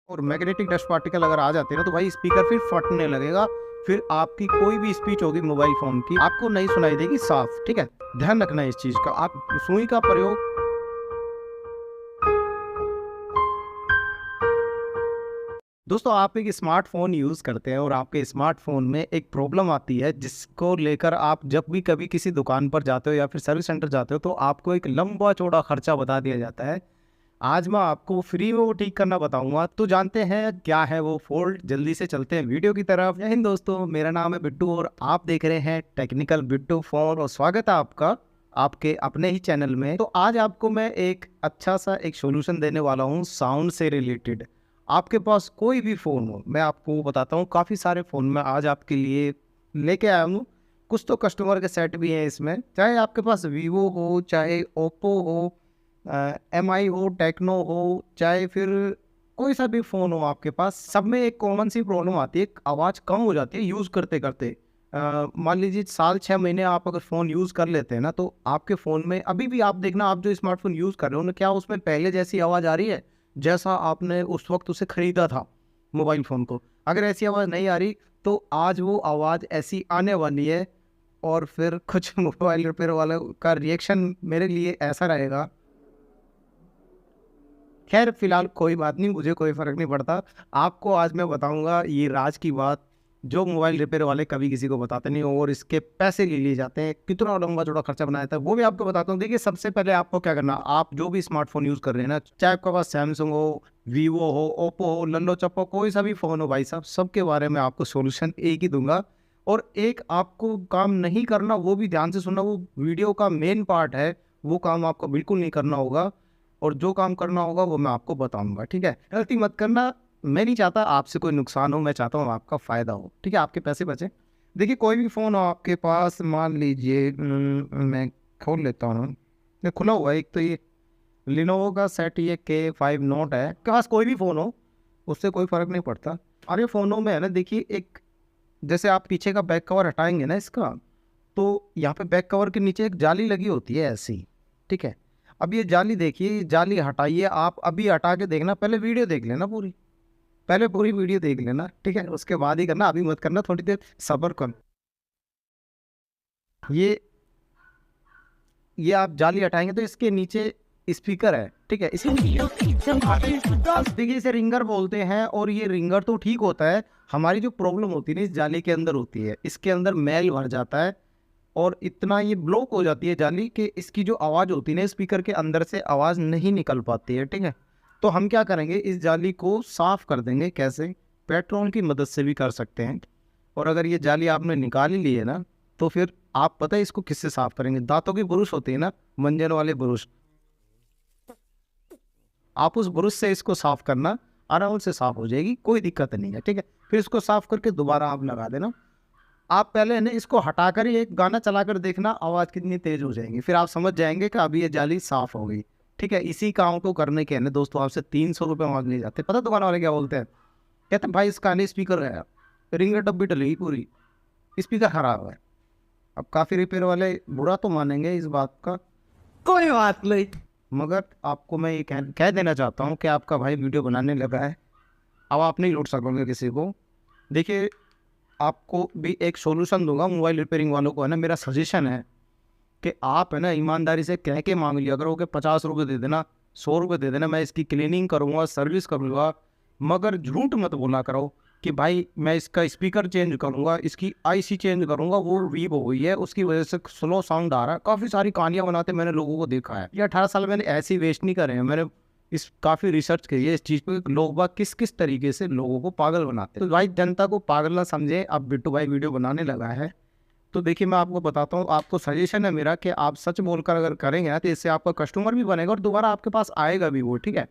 और magnetic dust particle अगर आ जाते हैं ना तो भाई स्पीकर फिर फटने लगेगा। फिर आपकी कोई भी स्पीच होगी मोबाइल फ़ोन की आपको नहीं सुनाई देगी साफ, ठीक है? ध्यान रखना है इस चीज़ का। आप सुई का प्रयोग दोस्तों, आप एक स्मार्टफ़ोन यूज़ करते हैं और आपके स्मार्टफ़ोन में एक प्रॉब्लम आती है जिसको लेकर आप जब भी कभी किसी दुकान पर जाते हो या फिर सर्विस सेंटर जाते हो तो आपको एक लंबा चौड़ा खर्चा बता दिया जाता है। आज मैं आपको फ्री में वो ठीक करना बताऊंगा, तो जानते हैं क्या है वो फॉल्ट। जल्दी से चलते हैं वीडियो की तरफ। जय हिंद दोस्तों, मेरा नाम है बिट्टू और आप देख रहे हैं टेक्निकल बिट्टू फोन और स्वागत है आपका आपके अपने ही चैनल में। तो आज आपको मैं एक अच्छा सा एक सोल्यूशन देने वाला हूँ साउंड से रिलेटेड। आपके पास कोई भी फ़ोन हो, मैं आपको बताता हूँ, काफ़ी सारे फ़ोन मैं आज आपके लिए लेके आया हूँ। कुछ तो कस्टमर के सेट भी हैं इसमें, चाहे आपके पास वीवो हो, चाहे ओप्पो हो, एमआई हो, टेक्नो हो, चाहे फिर कोई सा भी फ़ोन हो आपके पास, सब में एक कॉमन सी प्रॉब्लम आती है, आवाज़ कम हो जाती है यूज़ करते करते। मान लीजिए साल 6 महीने आप अगर फ़ोन यूज़ कर लेते हैं ना, तो आपके फ़ोन में अभी भी आप देखना, आप जो स्मार्टफोन यूज़ कर रहे हो ना, क्या उसमें पहले जैसी आवाज़ आ रही है जैसा आपने उस वक्त उसे ख़रीदा था मोबाइल फ़ोन को? अगर ऐसी आवाज़ नहीं आ रही तो आज वो आवाज़ ऐसी आने वाली है। और फिर कुछ मोबाइल रिपेयर वालों का रिएक्शन मेरे लिए ऐसा रहेगा। खैर फिलहाल कोई बात नहीं, मुझे कोई फ़र्क नहीं पड़ता। आपको आज मैं बताऊँगा ये राज की बात, जो मोबाइल रिपेयर वाले कभी किसी को बताते नहीं और इसके पैसे ले लिए जाते हैं। कितना लंबा चौड़ा खर्चा बनाया था वो भी आपको बताता हूँ। देखिए, सबसे पहले आपको क्या करना, आप जो भी स्मार्टफ़ोन यूज़ कर रहे हैं ना, चाहे आपके पास सैमसंग हो, वीवो हो, ओप्पो हो, लल्लो चप्पो कोई सा भी फ़ोन हो भाई साहब, सबके बारे में आपको सॉल्यूशन एक ही दूँगा। और एक आपको काम नहीं करना, वो भी ध्यान से सुनना, वो वीडियो का मेन पार्ट है, वो काम आपको बिल्कुल नहीं करना होगा। और जो काम करना होगा वो मैं आपको बताऊँगा, ठीक है? गलती मत करना। मैं नहीं चाहता आपसे कोई नुकसान हो, मैं चाहता हूँ आपका फ़ायदा हो, ठीक है? आपके पैसे बचें। देखिए, कोई भी फ़ोन हो आपके पास, मान लीजिए मैं खोल लेता हूँ। ये खुला हुआ है, एक तो ये लिनोवो का सेट ये K5 नोट है। आपके पास कोई भी फ़ोन हो, उससे कोई फ़र्क नहीं पड़ता। और ये फ़ोनों में है ना, देखिए, एक जैसे आप पीछे का बैक कवर हटाएँगे ना इसका, तो यहाँ पे बैक कवर के नीचे एक जाली लगी होती है ऐसी, ठीक है? अब ये जाली देखिए, ये जाली हटाइए आप, अभी हटा के देखना, पहले वीडियो देख लेना पूरी, पहले पूरी वीडियो देख लेना, ठीक है? उसके बाद ही करना, अभी मत करना, थोड़ी देर सब्र कर। ये ये आप जाली हटाएँगे तो इसके नीचे स्पीकर है, ठीक है? इसे देखिए, इसे रिंगर बोलते हैं और ये रिंगर तो ठीक होता है, हमारी जो प्रॉब्लम होती है ना इस जाली के अंदर होती है, इसके अंदर मैल भर जाता है और इतना ये ब्लॉक हो जाती है जाली कि इसकी जो आवाज़ होती है ना स्पीकर के अंदर से आवाज़ नहीं निकल पाती है, ठीक है? तो हम क्या करेंगे, इस जाली को साफ़ कर देंगे। कैसे? पेट्रोल की मदद से भी कर सकते हैं। और अगर ये जाली आपने निकाल ही ली है ना, तो फिर आप पता है इसको किससे साफ़ करेंगे? दाँतों की ब्रुश होती है ना, मंजन वाले ब्रुश, आप उस ब्रुश से इसको साफ़ करना, आराम से साफ़ हो जाएगी, कोई दिक्कत नहीं है, ठीक है? फिर इसको साफ़ करके दोबारा आप लगा देना। आप पहले है ना इसको हटाकर ही एक गाना चलाकर देखना, आवाज़ कितनी तेज़ हो जाएगी, फिर आप समझ जाएँगे कि अभी ये जाली साफ़ हो गई, ठीक है? इसी काम को करने के है ना दोस्तों आपसे ₹300 माँग लिए जाते हैं। पता है दुकान वाले क्या बोलते हैं? कहते हैं, "भाई इसका ना स्पीकर है, रिंग डब्बी डलेगी पूरी, स्पीकर खराब है।" अब काफ़ी रिपेयर वाले बुरा तो मानेंगे इस बात का, कोई बात नहीं, मगर आपको मैं ये कह कह देना चाहता हूँ कि आपका भाई वीडियो बनाने लगा है, अब आप नहीं लूट सकोगे किसी को। देखिए, आपको भी एक सॉल्यूशन दूँगा मोबाइल रिपेयरिंग वालों को, है ना, मेरा सजेशन है कि आप है ना ईमानदारी से कह के माँग लिया करो कि ₹50 दे देना, ₹100 दे देना, मैं इसकी क्लीनिंग करूँगा, सर्विस करूँगा। मगर झूठ मत बोला करो कि भाई मैं इसका स्पीकर चेंज करूँगा, इसकी आईसी चेंज करूँगा, वो वीक हो गई है, उसकी वजह से स्लो साउंड आ रहा है। काफ़ी सारी कहानियाँ बनाते मैंने लोगों को देखा है। ये 18 साल मैंने ऐसे ही वेस्ट नहीं करे हैं। मैंने इस काफ़ी रिसर्च करी है इस चीज़ पे, लोग बाग किस-किस तरीके से लोगों को पागल बनाते हैं। तो भाई जनता को पागल ना समझे, अब बिट्टू भाई वीडियो बनाने लगा है। तो देखिए, मैं आपको बताता हूँ, आपको सजेशन है मेरा कि आप सच बोलकर अगर करेंगे ना, तो इससे आपका कस्टमर भी बनेगा और दोबारा आपके पास आएगा भी वो, ठीक है?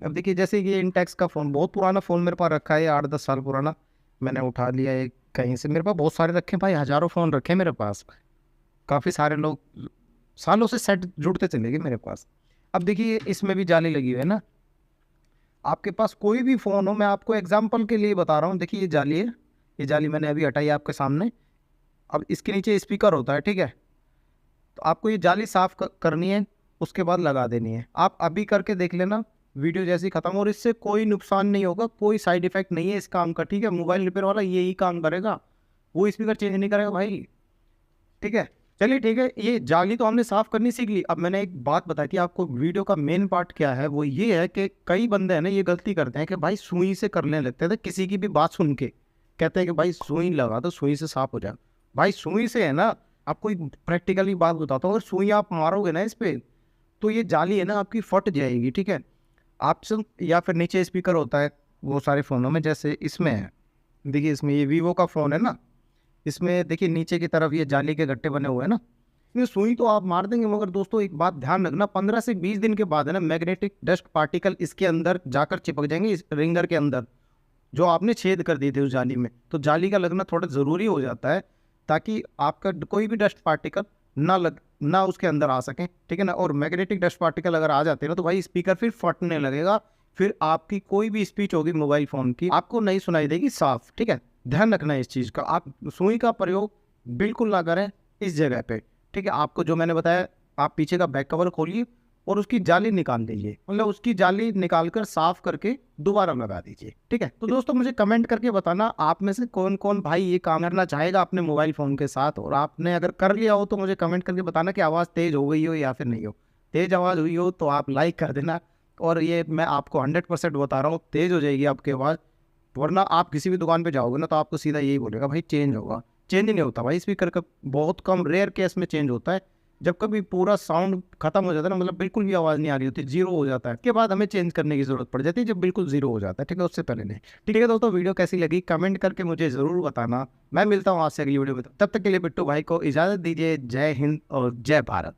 अब देखिए, जैसे कि ये इंटेक्स का फ़ोन, बहुत पुराना फ़ोन मेरे पास रखा है, 8-10 साल पुराना। मैंने उठा लिया एक कहीं से, मेरे पास बहुत सारे रखे हैं भाई, हज़ारों फ़ोन रखे हैं मेरे पास। काफ़ी सारे लोग सालों से सेट जुड़ते चले गए मेरे पास। अब देखिए, इसमें भी जाली लगी हुई है ना, आपके पास कोई भी फ़ोन हो, मैं आपको एग्ज़ाम्पल के लिए बता रहा हूँ। देखिए, ये जाली है, ये जाली मैंने अभी हटाई आपके सामने। अब इसके नीचे स्पीकर होता है, ठीक है? तो आपको ये जाली साफ़ करनी है, उसके बाद लगा देनी है। आप अभी करके देख लेना, वीडियो जैसी खत्म, और इससे कोई नुकसान नहीं होगा, कोई साइड इफेक्ट नहीं है इस काम का, ठीक है। मोबाइल रिपेयर वाला यही काम करेगा, वो स्पीकर चेंज नहीं करेगा भाई, ठीक है। चलिए ठीक है, ये जाली तो हमने साफ करनी सीख ली। अब मैंने एक बात बताई थी आपको, वीडियो का मेन पार्ट क्या है, वो ये है कि कई बंदे हैं ना ये गलती करते हैं कि भाई सुई से करने लगते थे, किसी की भी बात सुन के कहते हैं कि भाई सुई लगा तो सुई से साफ हो जाए। भाई सुई से है ना, आपको एक प्रैक्टिकली बात बताता हूँ, अगर सुई आप मारोगे ना इस पे, तो ये जाली है ना आपकी फट जाएगी, ठीक है। आप सिर्फ, या फिर नीचे स्पीकर होता है वो सारे फ़ोनों में, जैसे इसमें है, देखिए इसमें ये वीवो का फ़ोन है ना, इसमें देखिए नीचे की तरफ ये जाली के गट्टे बने हुए हैं ना, इसमें सुई तो आप मार देंगे, मगर दोस्तों एक बात ध्यान रखना, 15 से 20 दिन के बाद है ना मैग्नेटिक डस्ट पार्टिकल इसके अंदर जाकर चिपक जाएंगे, इस रिंगर के अंदर जो आपने छेद कर दिए थे उस जाली में। तो जाली का लगना थोड़ा ज़रूरी हो जाता है, ताकि आपका कोई भी डस्ट पार्टिकल ना उसके अंदर आ सकें, ठीक है ना। और मैग्नेटिक डस्ट पार्टिकल अगर आ जाते हैं ना, तो भाई स्पीकर फिर फटने लगेगा, फिर आपकी कोई भी स्पीच होगी मोबाइल फ़ोन की आपको नहीं सुनाई देगी साफ, ठीक है। ध्यान रखना है इस चीज़ का, आप सुई का प्रयोग बिल्कुल ना करें इस जगह पे, ठीक है। आपको जो मैंने बताया, आप पीछे का बैक कवर खोलिए और उसकी जाली निकाल दीजिए, मतलब उसकी जाली निकालकर साफ करके दोबारा लगा दीजिए, ठीक है। तो दोस्तों मुझे कमेंट करके बताना आप में से कौन कौन भाई ये काम करना चाहेगा अपने मोबाइल फ़ोन के साथ, और आपने अगर कर लिया हो तो मुझे कमेंट करके बताना कि आवाज़ तेज़ हो गई हो या फिर नहीं हो। तेज़ आवाज़ हुई हो तो आप लाइक कर देना, और ये मैं आपको 100% बता रहा हूँ, तेज़ हो जाएगी आपकी आवाज़, वरना आप किसी भी दुकान पे जाओगे ना तो आपको सीधा यही बोलेगा भाई चेंज होगा। चेंज नहीं होता भाई स्पीकर का, बहुत कम रेयर केस में चेंज होता है। जब कभी पूरा साउंड खत्म हो जाता है ना, मतलब बिल्कुल भी आवाज़ नहीं आ रही होती, जीरो हो जाता है, उसके बाद हमें चेंज करने की जरूरत पड़ जाती है, जब बिल्कुल जीरो हो जाता है, ठीक है, उससे पहले नहीं। ठीक है दोस्तों, वीडियो कैसी लगी कमेंट करके मुझे ज़रूर बताना। मैं मिलता हूँ आपसे अगली वीडियो में, तब तक के लिए बिट्टू भाई को इजाज़त दीजिए। जय हिंद और जय भारत।